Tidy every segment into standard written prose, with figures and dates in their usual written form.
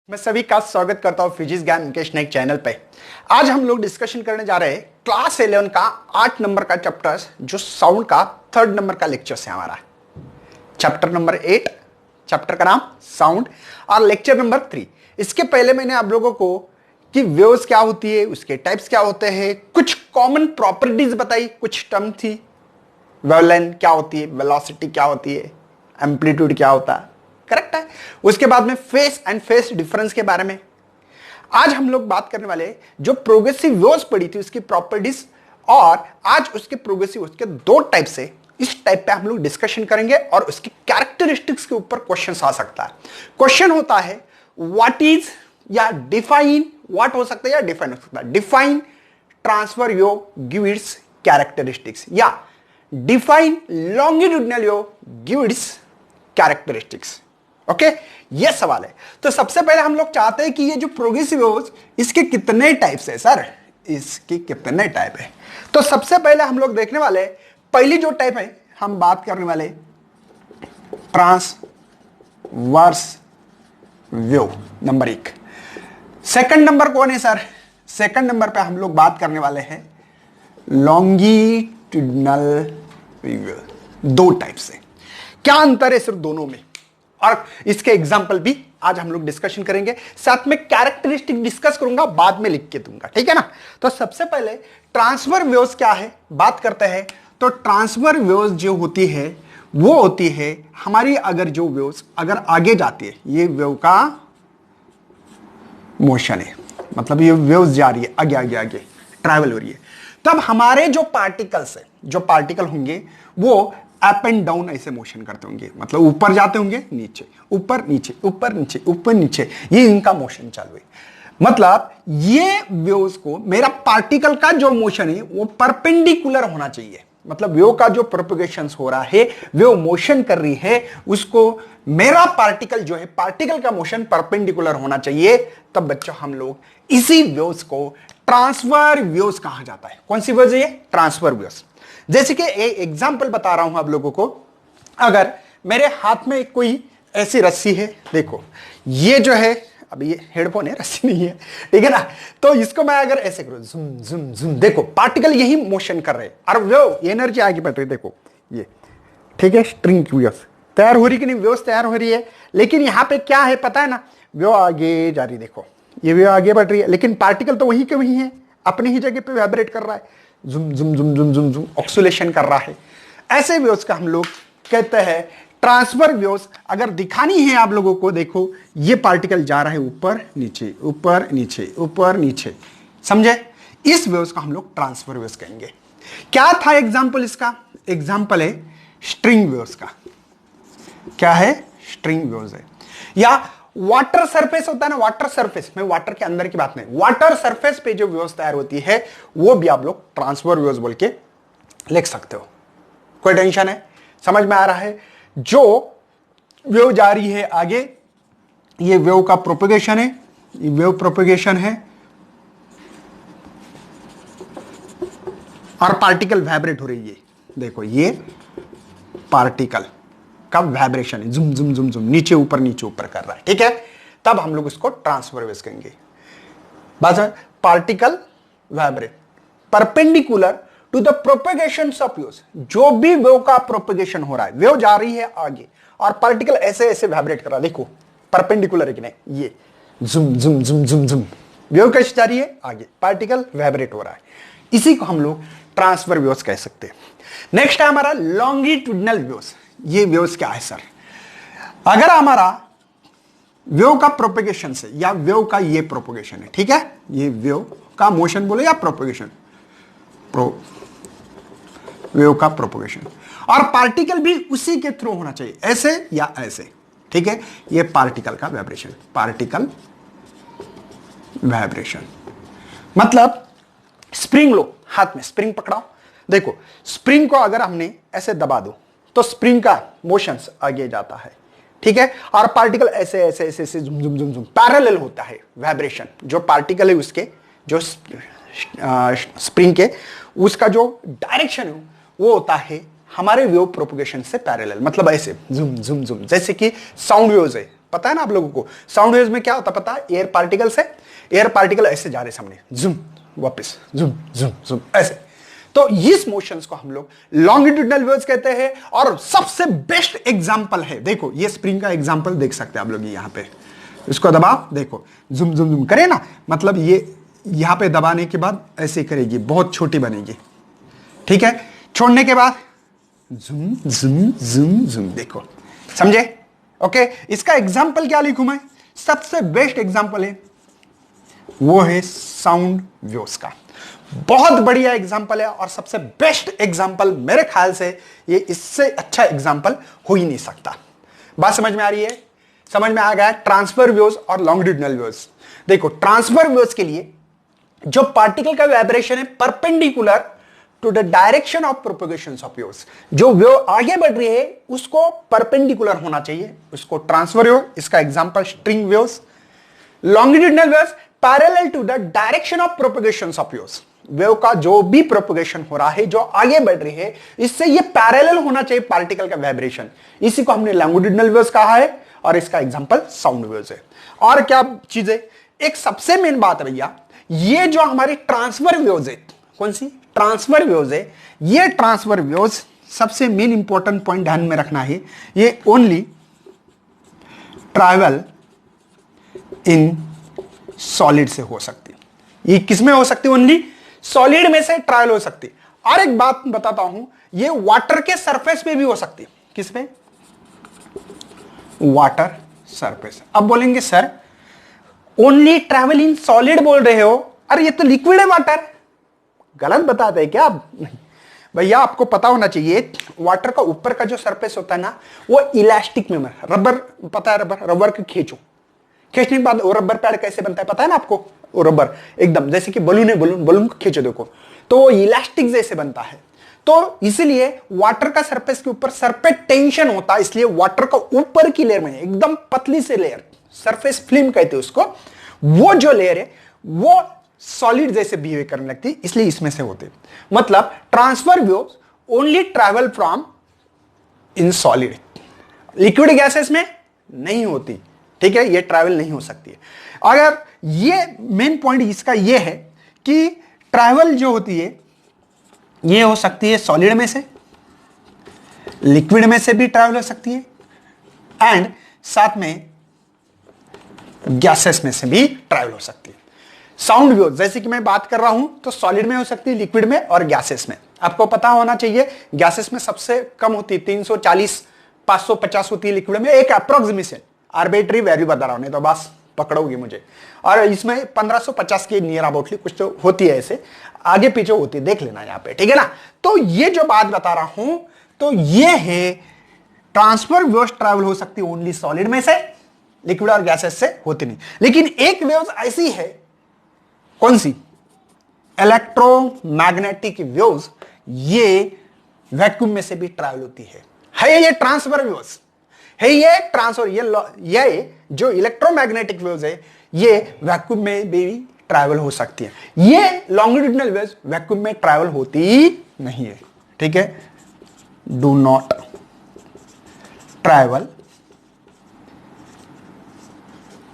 मैं सभी का स्वागत करता हूं फिजिक्स ज्ञान मुकेश नाइक चैनल पे। आज हम लोग डिस्कशन करने जा रहे हैं क्लास 11 का 8 नंबर का चैप्टर जो साउंड का 3rd नंबर का लेक्चर है हमारा। चैप्टर नंबर 8, चैप्टर का नाम साउंड और लेक्चर नंबर 3। इसके पहले मैंने आप लोगों को कि वेव्स क्या होती है, उसके टाइप्स क्या होते हैं, कुछ कॉमन प्रॉपर्टीज बताई, कुछ टर्म थी। वेवलेंथ क्या होती है, वेलोसिटी क्या होती है, एम्पलीट्यूड क्या होता है, करेक्ट है। उसके बाद में फेस एंड फेस डिफरेंस के बारे में आज हम लोग बात करने वाले जो प्रोग्रेसिव वेव्स पड़ी थी उसकी प्रॉपर्टीज, और आज उसके प्रोग्रेसिव उसके 2 टाइप से इस टाइप पे हम लोग डिस्कशन करेंगे और उसकी कैरेक्टरिस्टिक्स के ऊपर क्वेश्चन आ सकता है। क्वेश्चन होता है व्हाट इज या डिफाइन, व्हाट हो सकता है या डिफाइन हो सकता है। Define transverse wave give its characteristics, या define longitudinal wave give its characteristics. Okay, ये सवाल है। तो सबसे पहले हम लोग चाहते हैं कि ये जो प्रोग्रेसिव वेव्स इसके कितने टाइप्स है सर, इसके कितने टाइप है। तो सबसे पहले हम लोग देखने वाले पहली जो टाइप है हम बात करने वाले transverse wave, number 1। Second number कौन है सर? सेकंड नंबर पे हम लोग बात करने वाले हैं लॉन्गिट्यूडिनल वेव। 2 टाइप से क्या अंतर है सिर्फ दोनों में, और इसके एग्जाम्पल भी आज हम लोग डिस्कशन करेंगे। साथ में कैरेक्टरिस्टिक डिस्कस करूंगा, बाद में लिख के दूंगा, ठीक है ना। तो सबसे पहले ट्रांसफर वेव्स क्या है बात करते हैं। तो ट्रांसफर वेव्स जो होती है वो होती है हमारी, अगर जो वेव्स अगर आगे जाती है, ये वेव का मोशन है, मतलब ये वेव्स जा रही है आगे आगे आगे ट्रैवल हो रही है, तब हमारे जो पार्टिकल्स है, जो पार्टिकल होंगे वो अप एंड डाउन ऐसे मोशन करते होंगे, मतलब ऊपर जाते होंगे, नीचे, ऊपर नीचे, ऊपर नीचे, ऊपर नीचे, ये इनका मोशन चालू है। मतलब ये वेव्स को, मेरा पार्टिकल का जो मोशन है वो परपेंडिकुलर होना चाहिए। मतलब वेव का जो प्रोपगेशन हो रहा है, वेव मोशन कर रही है, उसको मेरा पार्टिकल जो है, पार्टिकल का मोशन परपेंडिकुलर होना चाहिए। तब बच्चों हम लोग इसी वेव्स को ट्रांसफर वेव्स कहा जाता है। कौन सी वेव्स है ये? Transfer waves. जैसे कि एक एग्जांपल बता रहा हूं आप लोगों को। अगर मेरे हाथ में कोई ऐसी रस्सी है, देखो ये जो है, अब ये हेडफोन है, रस्सी नहीं है, ठीक है ना। तो इसको मैं अगर ऐसे करूं, जुम जुम जुम, देखो पार्टिकल यही मोशन कर रहे हैं और वो एनर्जी आगे बढ़ रही है, देखो ये, ठीक है। स्ट्रिंग की वेव्स तैयार हो रही कि नहीं? वेव्स तैयार हो रही है, लेकिन यहां पे क्या है पता है ना, वेव आगे जा रही, देखो ये वेव आगे बढ़ रही है, लेकिन पार्टिकल तो वहीं के वहीं है, अपनी ही जगह पे वाइब्रेट कर रहा है, जुम जुम जुम जुम जुम जुम ऑक्सीलेशन कर रहा है। ऐसे वेव्स का हम लोग कहते हैं ट्रांसफर वेव्स। अगर दिखानी है आप लोगों को, देखो ये पार्टिकल जा रहा है ऊपर नीचे, ऊपर नीचे, ऊपर नीचे, समझे? इस वेव्स का हम लोग ट्रांसफर वेव्स कहेंगे। क्या था एग्जांपल इसका? एग्जांपल है स्ट्रिंग वेव्स का। क्या है? स्ट्रिंग वेव्स है। या वाटर सरफेस होता है ना, वाटर सरफेस में, वाटर के अंदर की बात नहीं, वाटर सरफेस पे जो वेव्स तैयार होती है वो भी आप लोग ट्रांसफर वेव्स बोल के लिख सकते हो। कोई टेंशन है? समझ में आ रहा है? जो वेव जा रही है आगे, ये वेव का प्रोपगेशन है, ये वेव प्रोपगेशन है, और पार्टिकल वाइब्रेट हो रही है, देखो ये पार्टिकल का वाइब्रेशन है, जुम जुम जुम जुम, नीचे ऊपर नीचे ऊपर कर रहा है, ठीक है। तब हम लोग इसको ट्रांसफर वेव्स कहेंगे। बस particle vibrate perpendicular to the propagation of waves. जो भी वेव का प्रोपगेशन हो रहा है, वेव जा रही है आगे और पार्टिकल ऐसे ऐसे वाइब्रेट कर रहा है, देखो परपेंडिकुलर है कि नहीं, ये जुम जुम जुम जुम जुम, वेव कैसे जा रही है आगे, पार्टिकल वाइब्रेट हो रहा है, इसी को हम लोग ट्रांसफर वेव्स कह सकते हैं। नेक्स्ट है हमारा लॉन्गिट्यूडिनल वेव्स। ये वेव्स क्या है सर? अगर हमारा वेव का प्रोपगेशन से, या वेव का ये प्रोपगेशन है, ठीक है, ये वेव का मोशन बोले या प्रोपगेशन, वेव का प्रोपगेशन, और पार्टिकल भी उसी के थ्रू होना चाहिए, ऐसे या ऐसे, ठीक है। ये पार्टिकल का वाइब्रेशन, पार्टिकल वाइब्रेशन, मतलब स्प्रिंग लो, हाथ में स्प्रिंग पकड़ाओ, देखो स्प्रिंग को अगर हमने ऐसे दबा दो तो स्प्रिंग का मोशंस आगे जाता है, ठीक है, और पार्टिकल ऐसे ऐसे ऐसे ऐसे जुम जुम जुम जुम पैरेलल होता है वाइब्रेशन। जो पार्टिकल है उसके, जो स्प्रिंग के, उसका जो डायरेक्शन है वो होता है हमारे वेव प्रोपगेशन से पैरेलल, मतलब ऐसे जुम जुम जुम, जैसे कि साउंड वेव्स है, पता है ना आप लोगों को साउंड वेव्स में क्या होता पता है, एयर पार्टिकल से एयर पार्टिकल ऐसे जा रहे सामने, जुम वापस जुम जुम जुम ऐसे। तो इस मोशंस को हम लोग लॉन्गिट्यूडनल वेव्स कहते हैं। और सबसे बेस्ट एग्जांपल है, देखो ये स्प्रिंग का एग्जांपल देख सकते हैं आप लोग, यहां पे इसको दबाओ, देखो जुम जुम जुम करे ना, मतलब ये यहां पे दबाने के बाद ऐसे करेगी, बहुत छोटी बनेगी, ठीक है, छोड़ने के बाद जुम जुम जुम जुम, देखो समझे? ओके, इसका एग्जांपल क्या लिखूं मैं? सबसे बेस्ट एग्जांपल है वो है साउंड वेव्स का, बहुत बढ़िया एग्जांपल है और सबसे बेस्ट एग्जांपल मेरे ख्याल से, ये इससे अच्छा एग्जांपल हो ही नहीं सकता। बात समझ में आ रही है? समझ में आ गया? ट्रांसफर वेव्स और लॉन्गिट्यूडनल वेव्स। देखो ट्रांसफर वेव्स के लिए जो पार्टिकल का वाइब्रेशन है perpendicular to the direction of propagation of waves, जो वेव आगे बढ़ रही है उसको परपेंडिकुलर होना चाहिए, उसको ट्रांसफर वेव, इसका example string waves. Longitudinal waves parallel to the direction of propagation of waves, wave का जो भी प्रोपगेशन हो रहा है, जो आगे बढ़ रही है, इससे ये पैरेलल होना चाहिए पार्टिकल का वाइब्रेशन, इसी को हमने लॉन्गिट्यूडनल वेव्स कहा है और इसका एग्जांपल साउंड वेव्स है। और क्या चीज है, एक सबसे मेन बात है भैया, ये जो हमारी ट्रांसफर वेव्स है, कौन सी ट्रांसफर वेव्स है, ये ट्रांसफर वेव्स सबसे मेन इंपॉर्टेंट पॉइंट ध्यान में रखना है, ये ओनली ट्रैवल इन सॉलिड से हो सकती है। ये किसमें हो सकती है? ओनली सॉलिड में से ट्रायल हो सकती है। और एक बात बताता हूं, ये वाटर के सरफेस पे भी हो सकती है। किसमें? Water surface. अब बोलेंगे sir only travel in solid बोल रहे हो, अरे ये तो लिक्विड है वाटर, गलत बताते हैं क्या आप? भैया आपको पता होना चाहिए, वाटर का ऊपर का जो सरफेस होता है ना, वो इलास्टिक में, रबर, पता है रबर, रबर को खींचो, खींचने के बाद वो रबर पैड कैसे बनता है पता है ना आपको? वो रबर एकदम जैसे कि बलून है, बलून बलून को खींचो देखो, तो वो इलास्टिक जैसे बनता है। तो इसलिए वाटर का सरफेस के ऊपर सर पे टेंशन होता है, इसलिए वाटर का ऊपर की लेयर में एकदम पतली से लेयर, सरफेस फिल्म कहते हैं उसको, वो जो लेयर है वो सॉलिड जैसे बिहेव करने लगती है, इसलिए इसमें से होते। मतलब transfer waves only travel from in solid, liquid gases में नहीं होती, ठीक है, ये ट्रैवल नहीं हो सकती है। अगर ये मेन पॉइंट इसका ये है कि ट्रैवल जो होती है ये हो सकती है सॉलिड में से, लिक्विड में से भी ट्रैवल हो सकती है, एंड साथ में गैसेस में से भी ट्रैवल हो सकती है। साउंड वेव जैसे कि मैं बात कर रहा हूं तो सॉलिड में हो सकती है, लिक्विड में और गैसेस में। आपको पता होना चाहिए गैसेस में सबसे कम होती है 340 550 होती है, लिक्विड में एक अप्रोक्सीमेशन, आर्बिट्री वैल्यू बता रहा हूं, नहीं तो बस पकड़ोगे मुझे। और इसमें 1550 के नियर अबाउटली कुछ तो होती है, ऐसे आगे पीछे होती है, देख लेना यहां पे, ठीक है ना। तो ये जो बात बता रहा हूं तो ये है ट्रांसफर वेव्स ट्रैवल हो सकती है ओनली सॉलिड में से, लिक्विड और गैसेस से होती नहीं। लेकिन एक वेव्स ऐसी है, कौन सी? इलेक्ट्रोमैग्नेटिक वेव्स, ये वैक्यूम में से भी ट्रैवल होती है ये ट्रांसफर वेव्स है, ये ट्रांसफर, ये जो इलेक्ट्रोमैग्नेटिक वेव्स है ये वैक्यूम में भी ट्रैवल हो सकती है। ये लॉन्गिट्यूडनल वेव्स वैक्यूम में ट्रैवल होती नहीं है, ठीक है, do not travel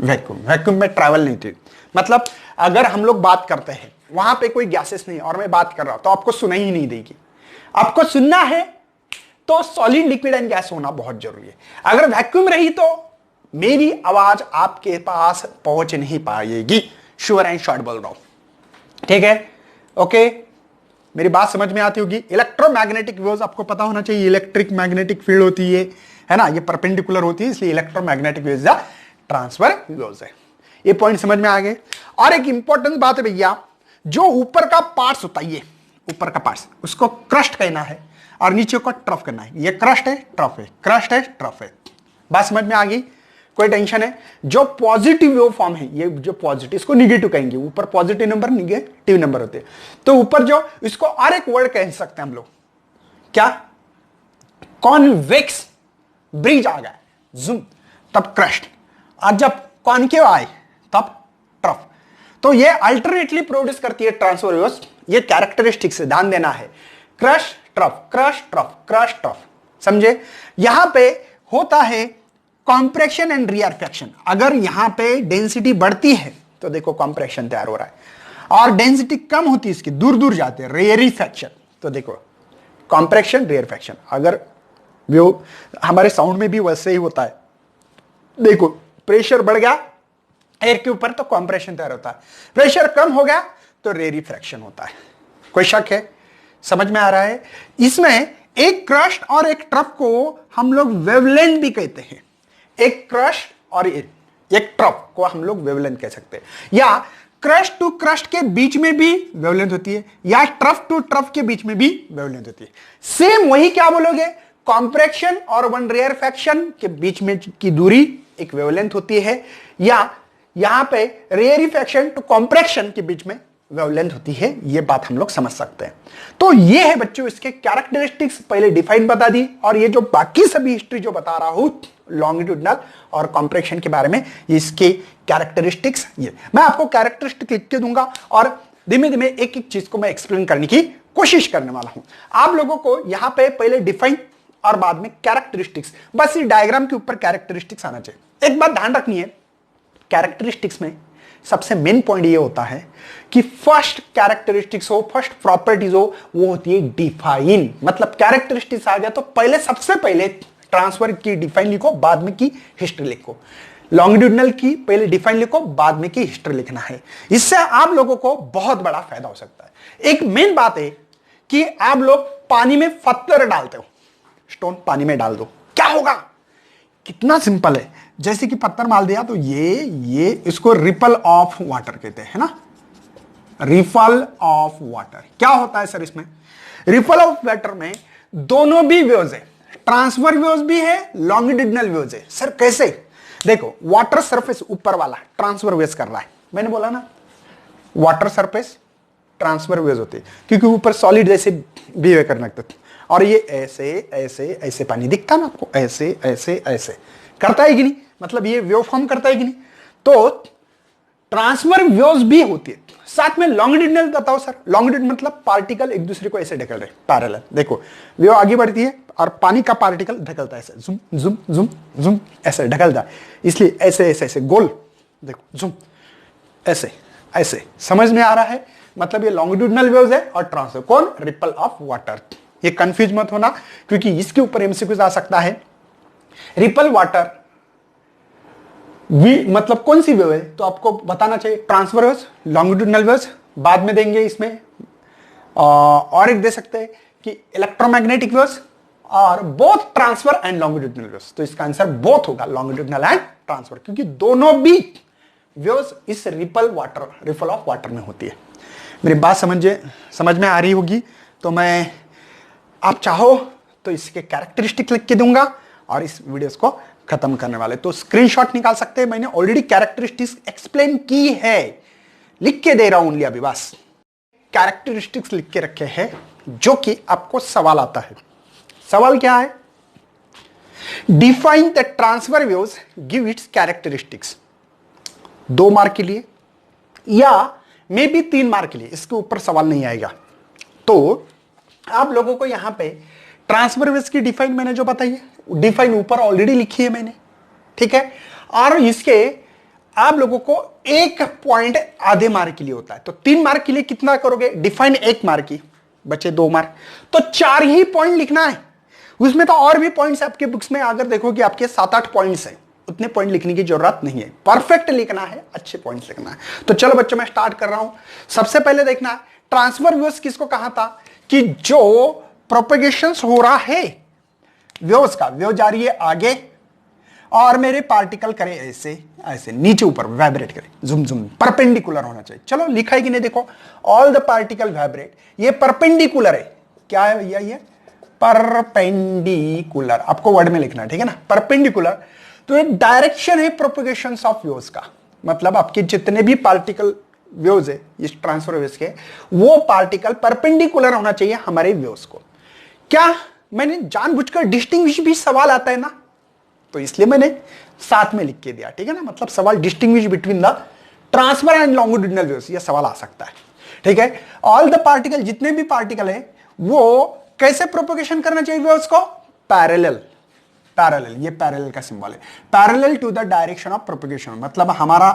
vacuum, vacuum में ट्रैवल नहीं थी। मतलब अगर हम लोग बात करते हैं वहां पे कोई गैसेस नहीं और मैं बात कर रहा हूं तो आपको सुनाई ही नहीं देगी। आपको सुनना है तो सॉलिड, लिक्विड एंड गैस होना बहुत जरूरी है। अगर वैक्यूम रही तो मेरी आवाज आपके पास पहुंच नहीं पाएगी, श्योर एंड शॉर्ट बोल रहा हूं, ठीक है, ओके, मेरी बात समझ में आती होगी। इलेक्ट्रोमैग्नेटिक वेव्स आपको पता होना चाहिए, इलेक्ट्रिक मैग्नेटिक फील्ड होती है ना, ये परपेंडिकुलर होती है, इसलिए इलेक्ट्रोमैग्नेटिक वेव्स या ट्रांसफर वेव्स है। ये पॉइंट समझ में आ गए। और एक इंपॉर्टेंट बात है भैया, जो ऊपर का पार्ट्स होता है, ये ऊपर का पार्ट्स, उसको क्रस्ट कहना है और नीचे को ट्रफ करना है। ये क्रस्ट है, ट्रफ है, क्रस्ट है, ट्रफ है। बात समझ में आ गई? कोई टेंशन है? जो पॉजिटिव वेव फॉर्म है, ये जो पॉजिटिव, इसको निगेटिव कहेंगे, ऊपर पॉजिटिव नंबर निगेटिव नंबर होते हैं, तो ऊपर जो, इसको और एक वर्ड कह सकते हैं हम लोग, क्या? कॉन्वेक्स ब्रिज आ गया, जूम, तब क्रस्ट, और जब कॉनकेव आए तब ट्रफ। तो ये अल्टरनेटली प्रोड्यूस करती है ट्रांसफर वेव्स। ये कैरेक्टरिस्टिक्स है, ध्यान देना है, crust, trough, crush trough, crush trough, समझे? यहां पे होता है कॉम्प्रेक्शन एंड रियरफेक्शन। अगर यहां पे डेंसिटी बढ़ती है तो देखो कॉम्प्रेक्शन तैयार हो रहा है, और डेंसिटी कम होती है इसकी, दूर दूर जाते हैं, रेयरिफेक्शन। तो देखो कॉम्प्रेक्शन, रेयरफेक्शन। अगर वो हमारे साउंड में भी वैसे ही होता है, देखो प्रेशर बढ़ गया एयर के ऊपर तो कॉम्प्रेशन तैयार होता है, प्रेशर कम हो गया तो रेयरिफेक्शन होता है। कोई शक है? समझ में आ रहा है? इसमें एक क्रश और एक ट्रफ को हम लोग वेवलेंथ भी कहते हैं। एक क्रश और एक ट्रफ को हम लोग वेवलेंथ कह सकते हैं, या क्रश टू क्रस्ट के बीच में भी वेवलेंथ होती है, या ट्रफ टू ट्रफ के बीच में भी वेवलेंथ होती है। सेम वही क्या बोलोगे, कॉम्प्रेक्शन और वन रेयरफेक्शन के बीच में की दूरी एक वेवलेंथ होती है, या यहां पे रेयरिफेक्शन टू कॉम्प्रेक्शन के बीच में वेवलेंथ होती है। ये बात हम लोग समझ सकते हैं। तो ये है बच्चों इसके कैरेक्टरिस्टिक्स, पहले डिफाइन बता दी, और ये जो बाकी सभी हिस्ट्री जो बता रहा हूं लॉन्गिट्यूडनल और कॉम्प्रेक्शन के बारे में, इसके कैरेक्टरिस्टिक्स, ये मैं आपको कैरेक्टरिस्टिक लिख के दूंगा, और धीमे धीमे एक एक चीज को मैं एक्सप्लेन करने की कोशिश करने वाला हूं। आप लोगों को यहां पे पहले डिफाइन और बाद में कैरेक्टरिस्टिक्स, बस इस डायग्राम के ऊपर कैरेक्टरिस्टिक्स आना चाहिए। एक बात ध्यान रखनी है, कैरेक्टरिस्टिक्स में सबसे मेन पॉइंट ये होता है कि फर्स्ट कैरेक्टरिस्टिक्स हो, फर्स्ट प्रॉपर्टीज हो, वो होती है डिफाइन। मतलब कैरेक्टरिस्टिक्स आ गया तो पहले, सबसे पहले ट्रांसफर की डिफाइन लिखो, बाद में की हिस्ट्री लिखो। लॉन्गिट्यूडनल की पहले डिफाइन लिखो, बाद में की हिस्ट्री लिखना है। इससे आप लोगों को बहुत बड़ा फायदा हो सकता है। एक मेन बात है कि आप लोग पानी में पत्थर डालते हो, स्टोन पानी में डाल दो, क्या होगा? कितना सिंपल है, जैसे कि पत्थर मार दिया तो ये इसको रिपल ऑफ वाटर कहते हैं ना, रिपल ऑफ वाटर। क्या होता है सर इसमें? रिपल ऑफ वाटर में दोनों भी वेव्स है, ट्रांसफर वेव्स भी है, लॉन्गिट्यूडनल वेव्स है। सर कैसे? देखो वाटर सरफेस ऊपर वाला ट्रांसफर वेव्स कर रहा है, मैंने बोला ना वाटर सरफेस ट्रांसफर वेव्स होते हैं, क्योंकि ऊपर सॉलिड जैसे बिहेव करने लगते थे, और ये ऐसे ऐसे ऐसे पानी दिखता ना आपको, ऐसे ऐसे ऐसे करता है कि नहीं, मतलब ये वेव फॉर्म करता है कि नहीं। तो ट्रांसफर वेव्स भी होती है। साथ में लॉन्गिट्यूडनल बताओ सर, लॉन्गिट्यूड मतलब पार्टिकल एक दूसरे को ऐसे ढकल रहे पैरेलल। देखो वेव आगे बढ़ती है और पानी का पार्टिकल ढकलता है ऐसे, जुम जुम जुम जुम ऐसे ढकलता है, इसलिए ऐसे ऐसे ऐसे गोल, देखो जुम ऐसे ऐसे। समझ में आ रहा है? मतलब ये लॉन्गिट्यूडनल वेव्स है और ट्रांसफर, कौन? Ripple of water. ये कंफ्यूज मत होना, क्योंकि इसके ऊपर एमसीक्यू आ सकता है। रिपल वाटर मतलब कौन सी वेव है, तो आपको बताना चाहिए ट्रांसफर वेव्स, लॉन्गिट्यूडनल वेव्स, बाद में देंगे इसमें। और एक दे सकते हैं कि इलेक्ट्रोमैग्नेटिक वेव्स, और both transfer and longitudinal waves. तो इसका आंसर बोथ होगा, लॉन्गिट्यूडनल एंड ट्रांसफर, क्योंकि दोनों भी वेव्स इस रिपल ऑफ वाटर में होती है। मेरी बात समझ में आ रही होगी। तो मैं, आप चाहो तो इसके कैरेक्टरिस्टिक लिख के दूंगा और इस वीडियोस को खत्म करने वाले। तो स्क्रीनशॉट निकाल सकते हैं, मैंने ऑलरेडी कैरेक्टरिस्टिक्स एक्सप्लेन की है, लिख के दे रहा हूं ओनली अभी, बस कैरेक्टरिस्टिक्स लिख के रखे हैं, जो कि आपको सवाल आता है। सवाल क्या है? Define the transfer waves, give its characteristics. 2 mark के लिए या मे बी 3 मार्क के लिए, इसके ऊपर सवाल नहीं आएगा। तो आप लोगों को यहां पे ट्रांसफर वेव्स की डिफाइन मैंने जो बताई है, डिफाइन ऊपर ऑलरेडी लिखी है मैंने, ठीक है। और इसके आप लोगों को 1 पॉइंट आधे मार्क के लिए होता है। तो 3 मार्क के लिए कितना करोगे? डिफाइन 1 मार्क की, बचे 2 मार्क, तो 4 ही पॉइंट लिखना है। उसमें तो और भी पॉइंट्स आपके बुक्स में अगर देखोगे आपके 7-8 पॉइंट्स हैं, उतने पॉइंट लिखने की जरूरत नहीं है, परफेक्ट लिखना है, अच्छे पॉइंट्स लिखना है। तो चलो बच्चों मैं स्टार्ट कर रहा हूं। सबसे पहले देखना है ट्रांसफर वेव्स किसको कहा था, कि जो प्रोपेगेशन हो रहा है वेव्स का, वेव जा रही है आगे और मेरे पार्टिकल करे ऐसे ऐसे नीचे ऊपर वाइब्रेट करे, जुम जुम, परपेंडिकुलर होना चाहिए। चलो लिखा है कि नहीं, देखो ऑल द पार्टिकल वाइब्रेट, ये परपेंडिकुलर है। क्या है भैया? ये परपेंडिकुलर, आपको वर्ड में लिखना है, ठीक है ना, परपेंडिकुलर। तो एक डायरेक्शन है प्रोपेगेशन ऑफ वेव्स का, मतलब आपके जितने भी पार्टिकल वेव्स है इस ट्रांसफर वेव्स के, वो पार्टिकल परपेंडिकुलर होना चाहिए हमारे वेव्स को। क्या मैंने जानबूझकर डिस्टिंग्विश भी सवाल आता है ना, तो इसलिए मैंने साथ में लिख के दिया, ठीक है ना। मतलब सवाल distinguish between the transfer and longitudinal waves, ये सवाल आ सकता है, ठीक है। ऑल द पार्टिकल, जितने भी पार्टिकल है वो कैसे प्रोपोगेशन करना चाहिए वेव्स को? पैरेलल, पैरेलल, ये पैरेलल का सिंबल है, parallel to the direction of propagation, मतलब हमारा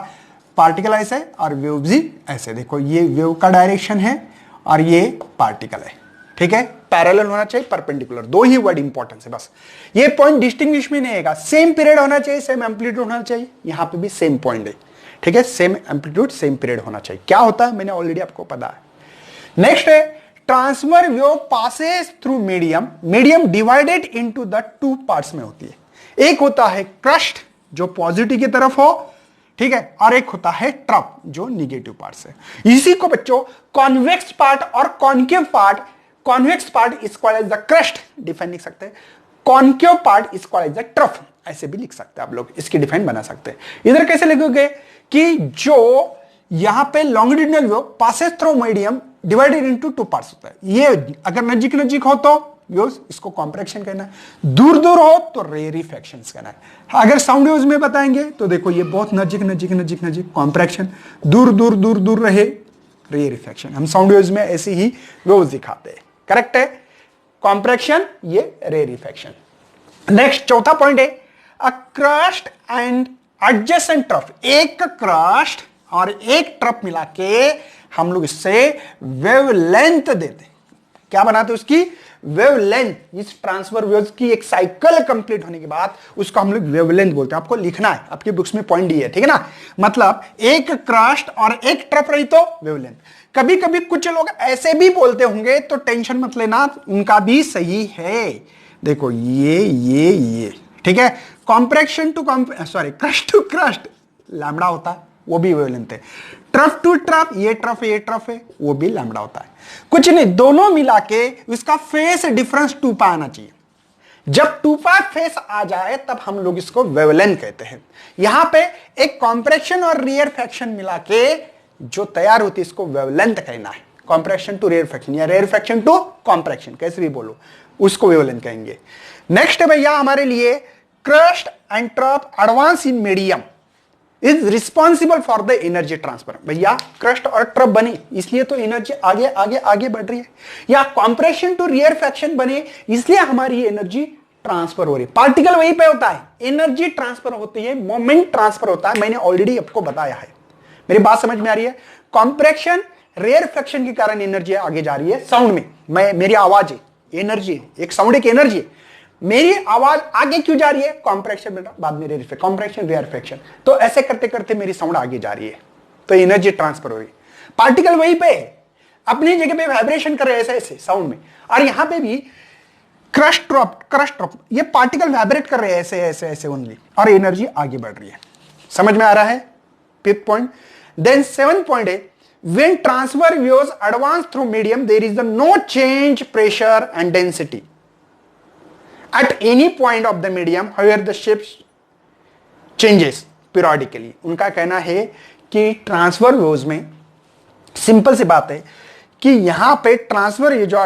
पार्टिकल ऐसे और वेव भी ऐसे। देखो ये वेव का डायरेक्शन है और ये पार्टिकल है, ठीक है। पैरेलल होना चाहिए, परपेंडिकुलर, दो ही वर्ड इंपॉर्टेंस है बस। ये पॉइंट डिस्टिंग्विश में नहीं आएगा, सेम पीरियड होना चाहिए, सेम एम्पलीट्यूड होना चाहिए, यहां पे भी सेम पॉइंट है, ठीक है। सेम एम्पलीट्यूड सेम पीरियड होना चाहिए। क्या होता है मैंने ऑलरेडी आपको पता है। नेक्स्ट है transfer wave passes through medium, medium divided into the two parts में होती है। एक होता है क्रस्ट जो पॉजिटिव की तरफ हो, ठीक है, और एक होता है ट्रफ जो निगेटिव पार्ट से। इसी को बच्चों कॉन्वेक्स पार्ट और concave part, convex part is called as the crust, define लिख सकते हैं, concave part is called as the trough, ऐसे भी लिख सकते हैं आप लोग, इसकी डिफाइन बना सकते हैं। इधर कैसे लिखोगे कि जो यहां पे longitudinal wave passes through medium divided into two parts होता है। ये अगर नजीक नजीक हो तो वेव्स, इसको कॉम्प्रेक्शन कहना है, दूर दूर हो तो रेरिफैक्शंस कहना है। अगर साउंड वेव्स में बताएंगे तो देखो ये बहुत नजीक नजीक नजीक नजीक कॉम्प्रेक्शन, दूर दूर दूर दूर रहे रेरिफैक्शन। हम साउंड वेव्स में ऐसी ही वेव्स दिखाते हैं, करेक्ट है, कॉम्प्रेक्शन ये रेरिफैक्शन। नेक्स्ट चौथा पॉइंट है अ क्रस्ट एंड एडजेसेंट ट्रफ, एक क्रस्ट और एक ट्रफ मिला के हम लोग इससे वेवलेंथ देते, क्या बनाते उसकी वेवलेंथ। इस ट्रांसफर वेव्स की एक साइकिल कंप्लीट होने के बाद उसको हम लोग वेवलेंथ बोलते हैं। आपको लिखना है, आपकी बुक्स में पॉइंट दी है, ठीक है ना, मतलब एक क्रस्ट और एक ट्रफ रही तो वेवलेंथ। कभी कभी कुछ लोग ऐसे भी बोलते होंगे तो टेंशन मत लेना, उनका भी सही है। देखो ये ठीक है, compression to sorry crest to crest lambda होता है, वो भी वेवलेंथ है। ट्रफ टू ट्रफ, ये ट्रफ है, वो भी लैम्बडा होता है। कुछ नहीं, दोनों मिला के इसका फेस डिफरेंस 2π आना चाहिए। जब 2π फेस आ जाए तब हम लोग इसको वेवलेंथ कहते हैं। यहां पे एक कॉम्प्रेक्शन और रेयरफैक्शन मिला के जो तैयार होती है इसको वेवलेंथ कहना है। कॉम्प्रेक्शन टू रेयरफैक्शन या रेयरफैक्शन टू कॉम्प्रेक्शन, कैसे भी बोलो, उसको वेवलेंथ कहेंगे। नेक्स्ट है भैया हमारे लिए crust and trough advance in medium is responsible for the energy transfer. भैया क्रस्ट और ट्रफ बने इसलिए तो एनर्जी आगे आगे आगे बढ़ रही है, या कॉम्प्रेशन टू रेयरफैक्शन बने इसलिए हमारी एनर्जी ट्रांसफर हो रही है। पार्टिकल वहीं पे होता है, एनर्जी ट्रांसफर होती है, मोमेंट ट्रांसफर होता है, मैंने ऑलरेडी आपको बताया है। मेरी बात समझ में आ रही है? कॉम्प्रेक्शन रेयरफैक्शन के कारण एनर्जी आगे जा रही है। साउंड में मेरी आवाज है, एनर्जी है, एक साउंड एक एनर्जी है, मेरी आवाज आगे क्यों जा रही है? कॉम्प्रेक्शन बेटा, बाद में रेयरफैक्शन, कॉम्प्रेक्शन रेयरफैक्शन, तो ऐसे करते करते मेरी साउंड आगे जा रही है, तो एनर्जी ट्रांसफर हो रही है। पार्टिकल वहीं पे अपनी जगह पे वाइब्रेशन कर रहे हैं ऐसे ऐसे साउंड में, और यहां पे भी क्रस्ट ड्रॉप, ये पार्टिकल वाइब्रेट कर रहे हैं ऐसे ऐसे ऐसे ओनली, और एनर्जी आगे बढ़ रही है। समझ में आ रहा है? Fifth point. Then seven point है when transfer waves advance through medium there is no change pressure and density at any point of the medium however the shape changes periodically। उनका कहना है कि ट्रांसफर वेव्स में simple सी बात है कि यहां पे ट्रांसफर ये जो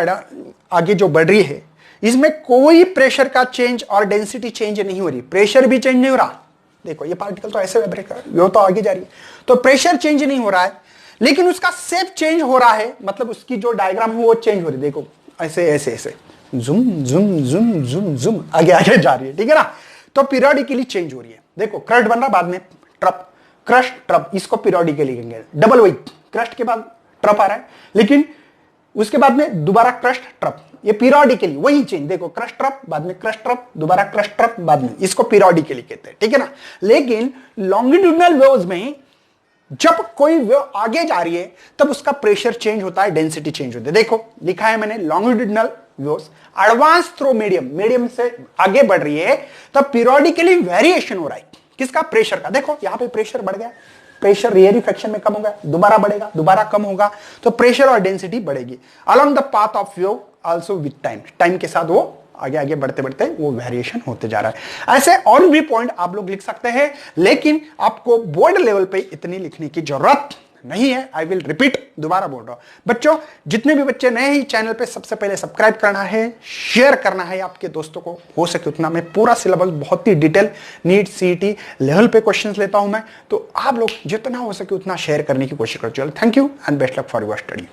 आगे जो बढ़ रही है इसमें कोई प्रेशर का चेंज और डेंसिटी चेंज नहीं हो रही, प्रेशर भी चेंज नहीं हो रहा। देखो ये पार्टिकल तो ऐसे वाइब्रेट कर रहा है, वो तो आगे जा रही है, तो प्रेशर चेंज नहीं हो रहा है, लेकिन उसका शेप चेंज हो रहा है, मतलब उसकी जो डायग्राम है वो चेंज हो रही है। देखो ऐसे ऐसे ऐसे जुम जुम जुम जुम जुम आगे आगे जा रही है, ठीक है ना, तो पीरियडिकली चेंज हो रही है। देखो क्रस्ट बन रहा, बाद में ट्रफ, क्रस्ट ट्रफ, इसको पीरियडिकली कहेंगे, डबल वही, क्रस्ट के बाद ट्रफ आ रहा है, लेकिन उसके बाद में दोबारा क्रस्ट ट्रफ, ये पीरियडिकली वही चेंज। देखो क्रस्ट ट्रफ, बाद में क्रस्ट ट्रफ, दोबारा क्रस्ट ट्रफ, बाद में, इसको पीरियडिकली कहते हैं, ठीक है ना। लेकिन लॉन्गिट्यूडिनल वेव्स में जब कोई वेव आगे जा रही है तब उसका प्रेशर चेंज होता है, डेंसिटी चेंज होती है। देखो लिखा है मैंने, longitudinal waves advance through medium, medium से आगे बढ़ रही है तब पीरियडिकली वेरिएशन हो रहा है, किसका? प्रेशर का। देखो यहां पे प्रेशर बढ़ गया, प्रेशर रेयरफैक्शन में कम होगा, दोबारा बढ़ेगा, दोबारा कम होगा, तो प्रेशर और डेंसिटी बढ़ेगी along the path of wave also with time, time के साथ वो आगे आगे बढ़ते बढ़ते वो वेरिएशन होते जा रहा है। ऐसे और भी पॉइंट आप लोग लिख सकते हैं, लेकिन आपको बोर्ड लेवल पे इतनी लिखने की जरूरत नहीं है। आई विल रिपीट, दोबारा बोल रहा हूं बच्चों, जितने भी बच्चे नए ही चैनल पे सबसे पहले सब्सक्राइब करना है, शेयर करना है आपके दोस्तों को, हो सके उतना। मैं पूरा सिलेबस बहुत ही डिटेल नीट सीईटी लेवल पे क्वेश्चंस लेता हूं मैं, तो आप लोग जितना हो सके उतना शेयर करने की कोशिश करते। Thank you and best luck for your study.